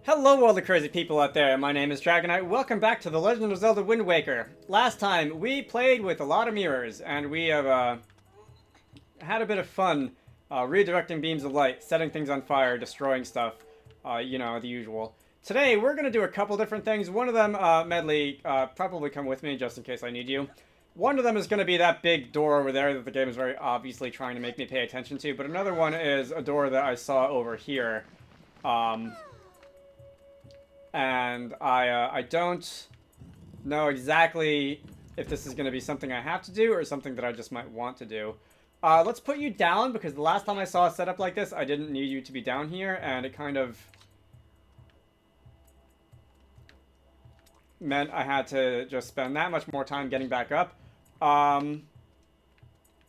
Hello all the crazy people out there, my name is Dragonite. Welcome back to The Legend of Zelda Wind Waker. Last time, we played with a lot of mirrors, and we have had a bit of fun redirecting beams of light, setting things on fire, destroying stuff, you know, the usual. Today, we're going to do a couple different things. One of them, Medley, probably come with me just in case I need you. One of them is going to be that big door over there that the game is very obviously trying to make me pay attention to, but another one is a door that I saw over here. And I don't know exactly if this is going to be something I have to do or something that I just might want to do. Let's put you down, because the last time I saw a setup like this, I didn't need you to be down here, and it kind of meant I had to just spend that much more time getting back up.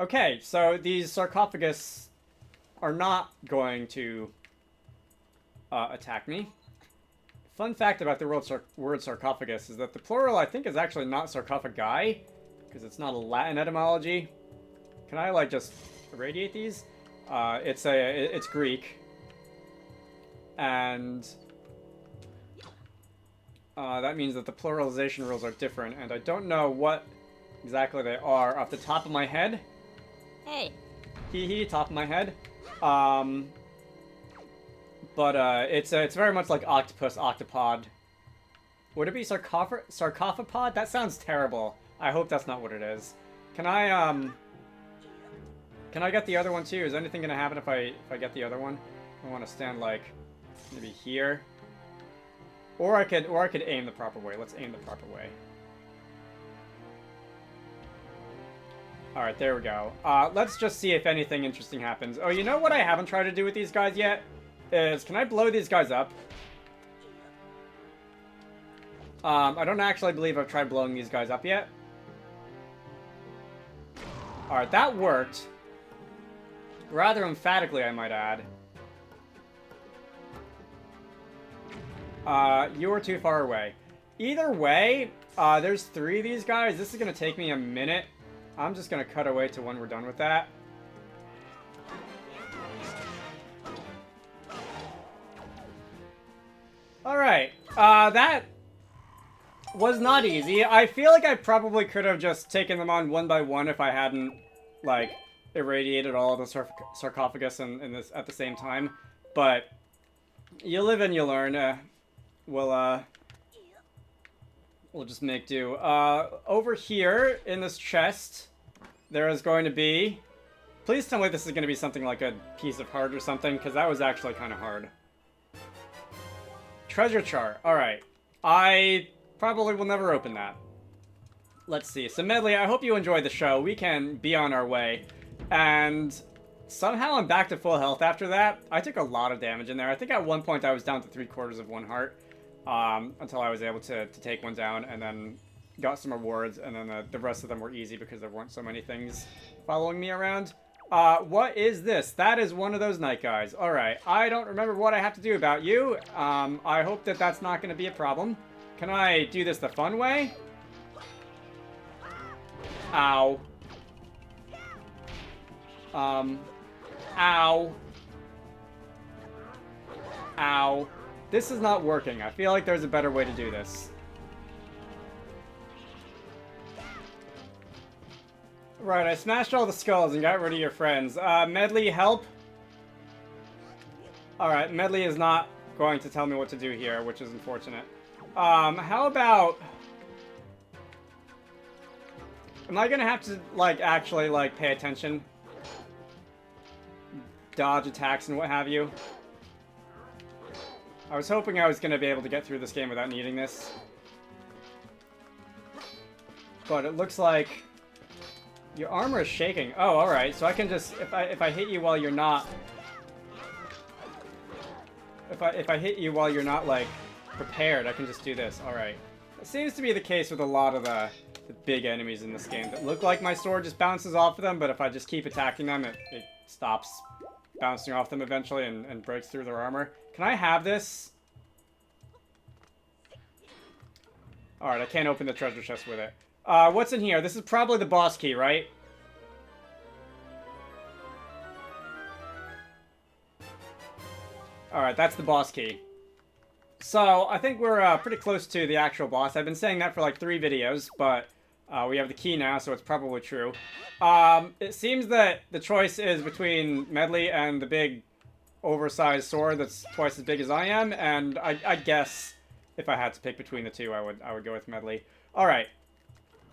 Okay, so these sarcophagus are not going to attack me. Fun fact about the word sarcophagus is that the plural, I think, is actually not sarcophagi, because it's not a Latin etymology. Can I, like, just irradiate these? It's Greek. And that means that the pluralization rules are different, and I don't know what exactly they are off the top of my head. Hey. Hee, top of my head. But it's very much like octopus, octopod. Would it be sarcophopod? That sounds terrible. I hope that's not what it is. Can I get the other one too? Is anything gonna happen if I get the other one? I want to stand like maybe here, or I could aim the proper way. Let's aim the proper way. All right, there we go. Let's just see if anything interesting happens. Oh, you know what I haven't tried to do with these guys yet? Can I blow these guys up? I don't actually believe I've tried blowing these guys up yet. Alright, that worked. Rather emphatically, I might add. You were too far away. Either way, there's 3 of these guys. This is going to take me a minute. I'm just going to cut away to when we're done with that. Alright, that was not easy. I feel like I probably could have just taken them on one by one if I hadn't, like, irradiated all of the sarcophagus in this at the same time. But you live and you learn. We'll just make do. Over here in this chest, there is going to be... Please tell me this is going to be something like a piece of heart or something, because that was actually kind of hard. Treasure chart. Alright. I probably will never open that. Let's see. So, Medley, I hope you enjoyed the show. We can be on our way. And somehow I'm back to full health after that. I took a lot of damage in there. I think at one point I was down to 3/4 of one heart. Until I was able to take one down and then got some rewards. And then the rest of them were easy because there weren't so many things following me around. What is this? That is one of those night guys. Alright, I don't remember what I have to do about you. I hope that that's not going to be a problem. Can I do this the fun way? Ow. Ow. Ow. This is not working. I feel like there's a better way to do this. Right, I smashed all the skulls and got rid of your friends. Medley, help? Alright, Medley is not going to tell me what to do here, which is unfortunate. How about... Am I gonna have to, like, actually, like, pay attention? Dodge attacks and what have you? I was hoping I was gonna be able to get through this game without needing this. But it looks like... Your armor is shaking. Oh, alright. So I can just... If I hit you while you're not... If I hit you while you're not, like, prepared, I can just do this. Alright. It seems to be the case with a lot of the big enemies in this game that look like my sword just bounces off of them, but if I just keep attacking them, it stops bouncing off them eventually and breaks through their armor. Can I have this? Alright, I can't open the treasure chest with it. What's in here? This is probably the boss key, right? Alright, that's the boss key. So, I think we're pretty close to the actual boss. I've been saying that for like 3 videos, but we have the key now, so it's probably true. It seems that the choice is between Medley and the big oversized sword that's twice as big as I am, and I guess if I had to pick between the two, I would go with Medley. Alright.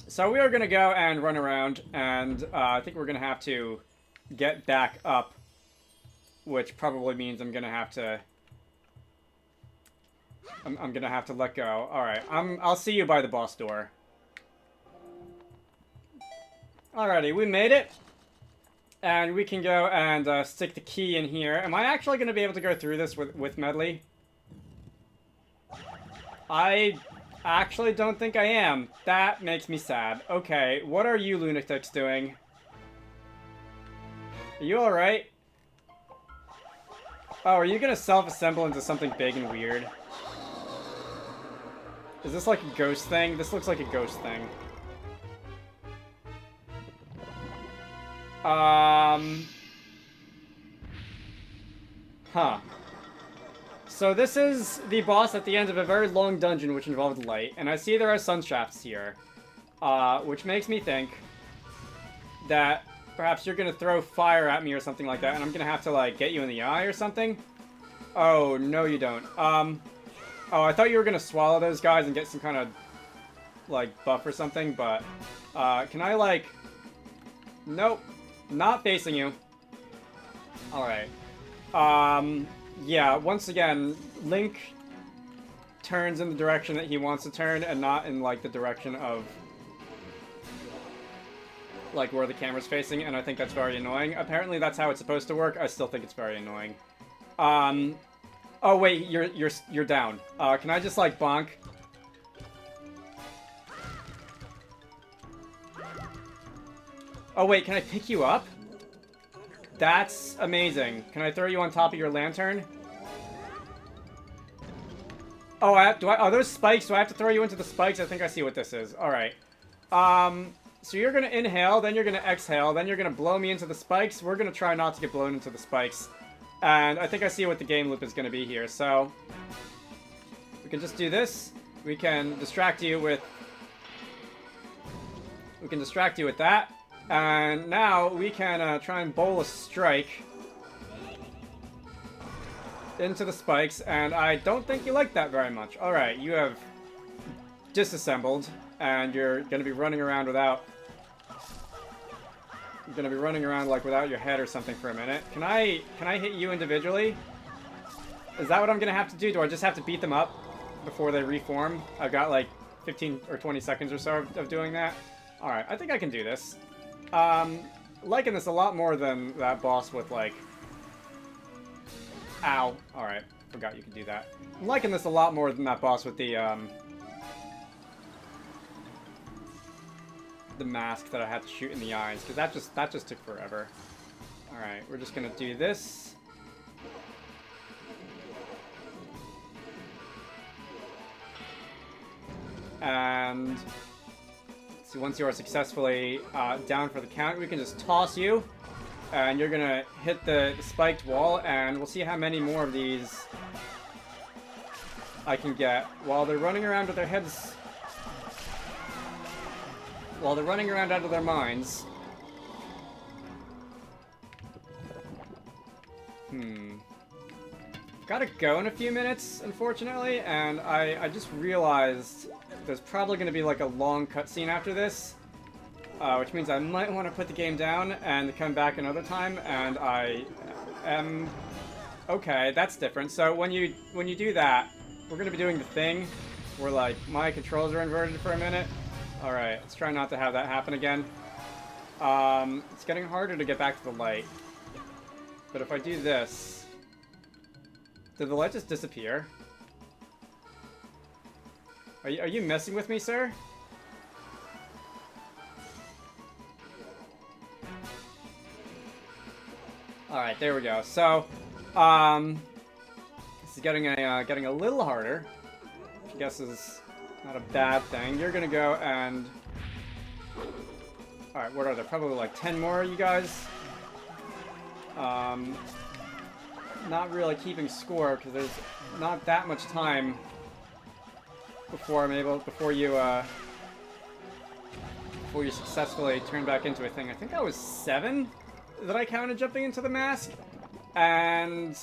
So we are going to go and run around, and I think we're going to have to get back up, which probably means I'm going to have to... I'm gonna have to let go. Alright, I'll see you by the boss door. Alrighty, we made it. And we can go and stick the key in here. Am I actually gonna be able to go through this with Medley? I actually don't think I am. That makes me sad. Okay, what are you lunatics doing? Are you alright? Oh, are you gonna self-assemble into something big and weird? Is this like a ghost thing? This looks like a ghost thing. Huh. So this is the boss at the end of a very long dungeon which involved light, and I see there are sun shafts here. Which makes me think that perhaps you're gonna throw fire at me or something like that, and I'm gonna have to, like, get you in the eye or something? Oh, no you don't. Oh, I thought you were gonna swallow those guys and get some kind of, like, buff or something, but, can I, like... Nope. Not facing you. Alright. Yeah, once again, Link turns in the direction that he wants to turn, and not in, like, the direction of, like, where the camera's facing, and I think that's very annoying. Apparently that's how it's supposed to work. I still think it's very annoying. Oh wait, you're down. Can I just, like, bonk? Oh wait, can I pick you up? That's amazing. Can I throw you on top of your lantern? Oh, are those spikes? Do I have to throw you into the spikes? I think I see what this is. Alright. So you're gonna inhale, then you're gonna exhale, then you're gonna blow me into the spikes. We're gonna try not to get blown into the spikes. And I think I see what the game loop is going to be here, so... We can just do this. We can distract you with... We can distract you with that. And now we can try and bowl a strike into the spikes, and I don't think you like that very much. Alright, you have disassembled, and you're going to be running around without... You're gonna be running around, like, without your head or something for a minute. Can I hit you individually? Is that what I'm gonna have to do? Do I just have to beat them up before they reform? I've got, like, 15 or 20 seconds or so of doing that. Alright, I think I can do this. Liking this a lot more than that boss with, like... Ow. Alright, forgot you could do that. I'm liking this a lot more than that boss with the mask that I had to shoot in the eyes, because that just took forever. Alright, we're just gonna do this. And so once you are successfully down for the count, we can just toss you, and you're gonna hit the spiked wall, and we'll see how many more of these I can get while they're running around with their heads... While they're running around out of their minds. Gotta go in a few minutes, unfortunately, and I just realized there's probably going to be, like, a long cutscene after this, which means I might want to put the game down and come back another time, and I am... Okay, that's different. So when you do that, we're going to be doing the thing where, like, my controls are inverted for a minute. Alright, let's try not to have that happen again. It's getting harder to get back to the light. But if I do this... Did the light just disappear? Are you messing with me, sir? Alright, there we go. So, this is getting a little harder. Which I guess is... not a bad thing. You're gonna go and... Alright, what are there? Probably like 10 more, you guys? not really keeping score because there's not that much time before before you successfully turn back into a thing. I think that was 7 that I counted jumping into the mask. And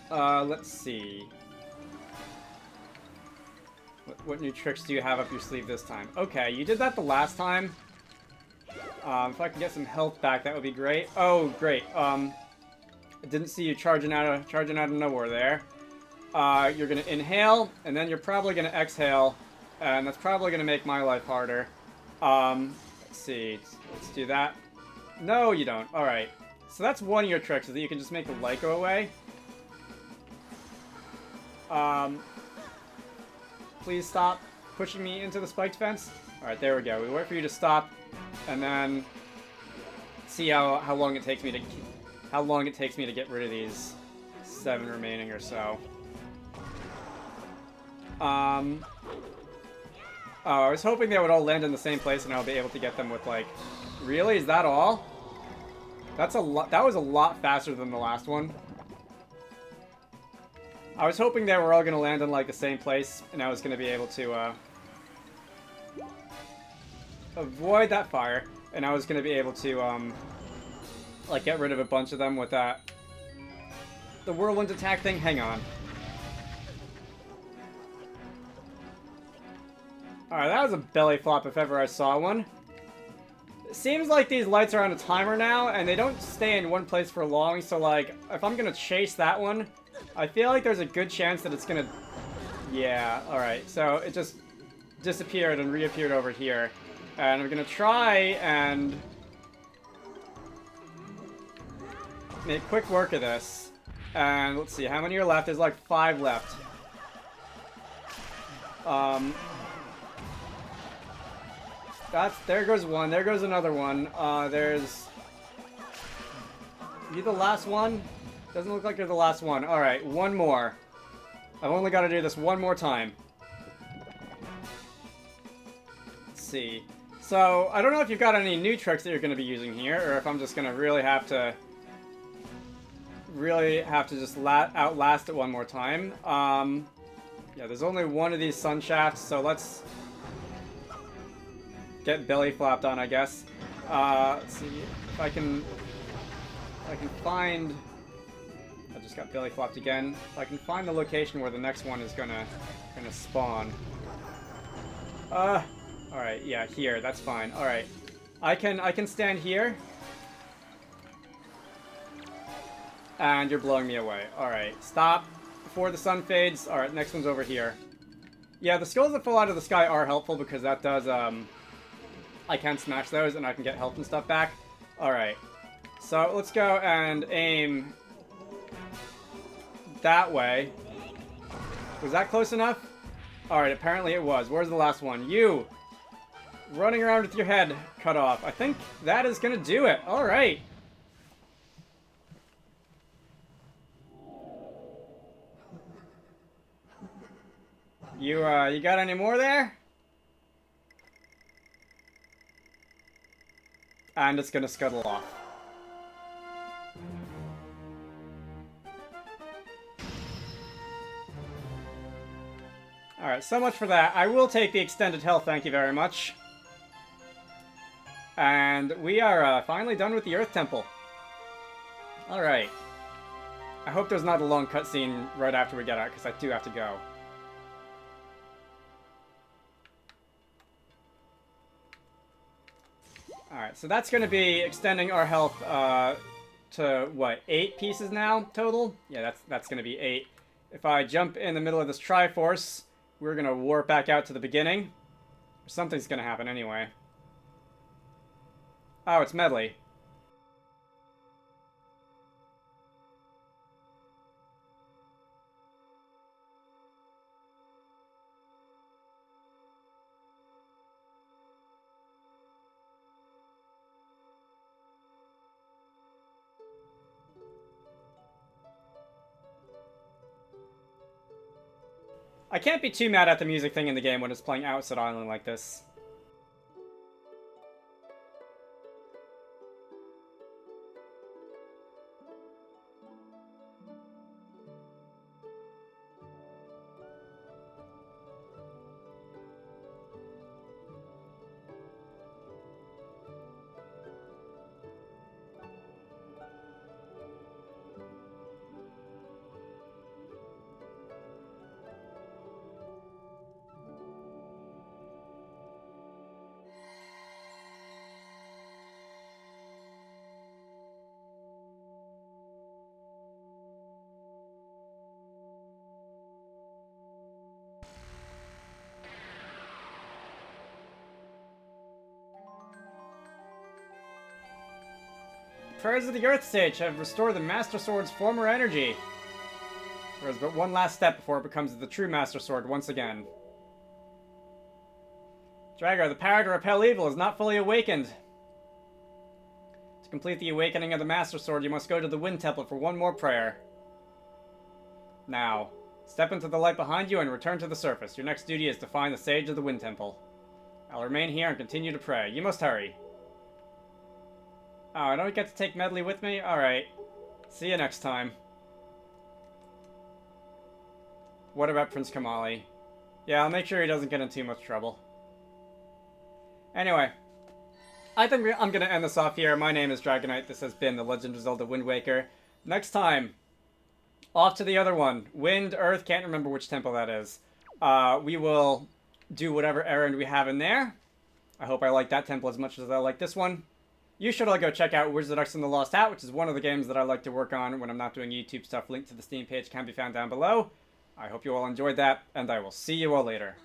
let's see. What new tricks do you have up your sleeve this time? Okay, you did that the last time. If I can get some health back, that would be great. Oh, great. I didn't see you charging out of nowhere there. You're gonna inhale, and then you're probably gonna exhale, and that's probably gonna make my life harder. Let's see. Let's do that. No, you don't. All right. So that's one of your tricks, is that you can just make the light go away. Please stop pushing me into the spiked fence. All right, there we go. We wait for you to stop, and then see how long it takes me to get rid of these 7 remaining or so. Oh, I was hoping they would all land in the same place, and I'll be able to get them with like. Really? Is that all? That's a lot. That was a lot faster than the last one. I was hoping they were all going to land in, like, the same place, and I was going to be able to, avoid that fire, and I was going to be able to, like, get rid of a bunch of them with that. The whirlwind attack thing? Hang on. Alright, that was a belly flop if ever I saw one. It seems like these lights are on a timer now, and they don't stay in one place for long, so, like, if I'm going to chase that one, I feel like there's a good chance that it's gonna... Yeah, alright. So it just disappeared and reappeared over here. And I'm gonna try and make quick work of this. And let's see, how many are left? There's like 5 left. There goes one. There goes another one. There's... You the last one? Doesn't look like you're the last one. Alright, one more. I've only got to do this one more time. Let's see. So, I don't know if you've got any new tricks that you're going to be using here, or if I'm just going to really have to just outlast it one more time. Yeah, there's only one of these sun shafts, so let's get belly flapped on, I guess. Let's see if I can find... I just got belly flopped again. If I can find the location where the next one is gonna spawn. Alright, yeah, here, that's fine. Alright. I can stand here. And you're blowing me away. Alright, stop before the sun fades. Alright, next one's over here. Yeah, the skulls that fall out of the sky are helpful because that does, I can smash those and I can get health and stuff back. Alright. So, let's go and aim that way. Was that close enough? Alright, apparently it was. Where's the last one? You! Running around with your head cut off. I think that is gonna do it. Alright. You got any more there? And it's gonna scuttle off. Alright, so much for that. I will take the extended health, thank you very much. And we are finally done with the Earth Temple. Alright. I hope there's not a long cutscene right after we get out, because I do have to go. Alright, so that's going to be extending our health to, what, 8 pieces now total? Yeah, that's going to be 8. If I jump in the middle of this Triforce, we're going to warp back out to the beginning. Something's going to happen anyway. Oh, it's Medley. I can't be too mad at the music thing in the game when it's playing Outset Island like this. prayers of the Earth Sage have restored the Master Sword's former energy. There is but one last step before it becomes the true Master Sword once again. Drago, the power to repel evil is not fully awakened. To complete the awakening of the Master Sword, you must go to the Wind Temple for one more prayer. Now, step into the light behind you and return to the surface. Your next duty is to find the Sage of the Wind Temple. I'll remain here and continue to pray. You must hurry. Oh, I don't get to take Medley with me? Alright. See you next time. What about Prince Kamali? Yeah, I'll make sure he doesn't get in too much trouble. Anyway, I think I'm going to end this off here. My name is Dragonite. This has been The Legend of Zelda Wind Waker. Next time, off to the other one. Wind, Earth, can't remember which temple that is. We will do whatever errand we have in there. I hope I like that temple as much as I like this one. You should all go check out Wizarducks and the Lost Hat, which is one of the games that I like to work on when I'm not doing YouTube stuff. Link to the Steam page can be found down below. I hope you all enjoyed that, and I will see you all later.